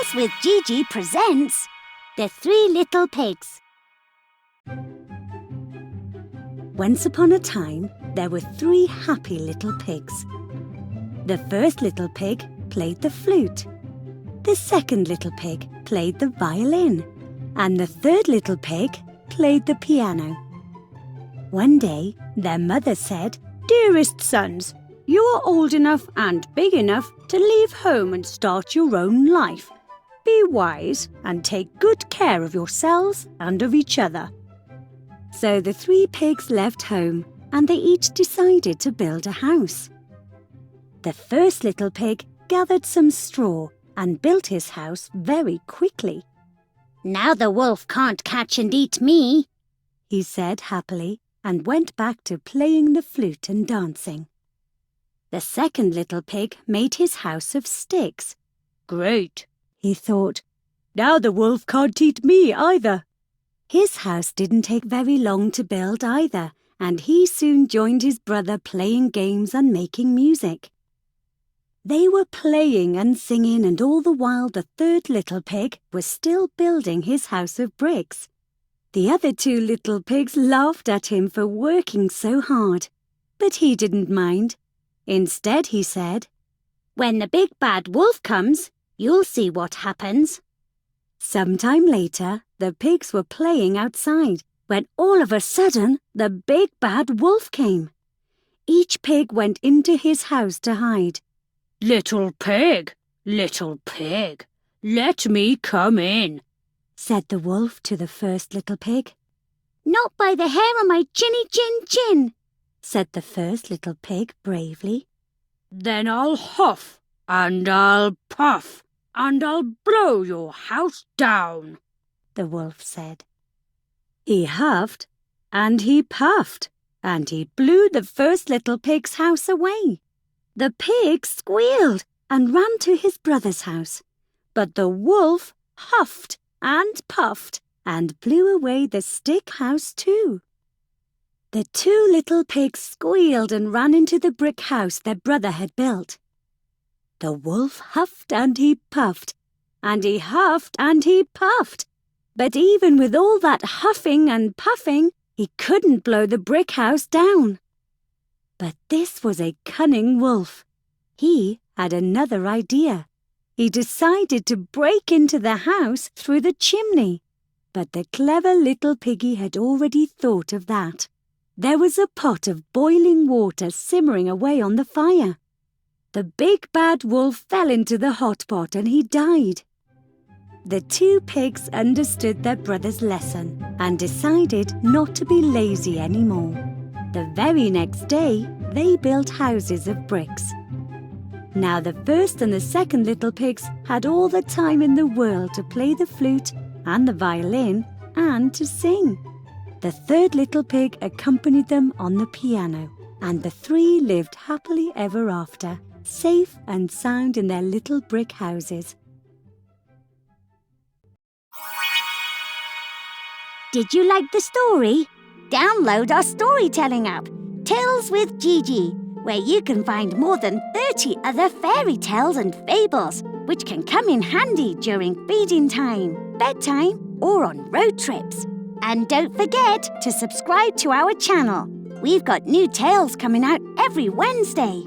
Tales with GiGi presents The Three Little Pigs. Once upon a time, there were three happy little pigs. The first little pig played the flute. The second little pig played the violin. And the third little pig played the piano. One day, their mother said, "Dearest sons, you are old enough and big enough to leave home and start your own life. Be wise and take good care of yourselves and of each other." So the three pigs left home and they each decided to build a house. The first little pig gathered some straw and built his house very quickly. "Now the wolf can't catch and eat me," he said happily, and went back to playing the flute and dancing. The second little pig made his house of sticks. "Great," he thought. "Now the wolf can't eat me either." His house didn't take very long to build either, and he soon joined his brother playing games and making music. They were playing and singing, and all the while the third little pig was still building his house of bricks. The other two little pigs laughed at him for working so hard, but he didn't mind. Instead, he said, "When the big bad wolf comes, you'll see what happens." Sometime later, the pigs were playing outside when all of a sudden the big bad wolf came. Each pig went into his house to hide. little pig, let me come in," said the wolf to the first little pig. "Not by the hair on my chinny chin," said the first little pig bravely. "Then I'll huff, and I'll puff, and I'll blow your house down," the wolf said. He huffed, and he puffed, and he blew the first little pig's house away. The pig squealed and ran to his brother's house, but the wolf huffed and puffed and blew away the stick house too. The two little pigs squealed and ran into the brick house their brother had built. The wolf huffed and he puffed, and he huffed and he puffed, but even with all that huffing and puffing, he couldn't blow the brick house down. But this was a cunning wolf. He had another idea. He decided to break into the house through the chimney. But the clever little piggy had already thought of that. There was a pot of boiling water simmering away on the fire. The big bad wolf fell into the hot pot and he died. The two pigs understood their brother's lesson and decided not to be lazy anymore. The very next day, they built houses of bricks. Now the first and the second little pigs had all the time in the world to play the flute and the violin and to sing. The third little pig accompanied them on the piano, and the three lived happily ever after, safe and sound in their little brick houses. Did you like the story? Download our storytelling app, Tales with GiGi, where you can find more than 30 other fairy tales and fables, which can come in handy during feeding time, bedtime, or on road trips. And don't forget to subscribe to our channel. We've got new tales coming out every Wednesday.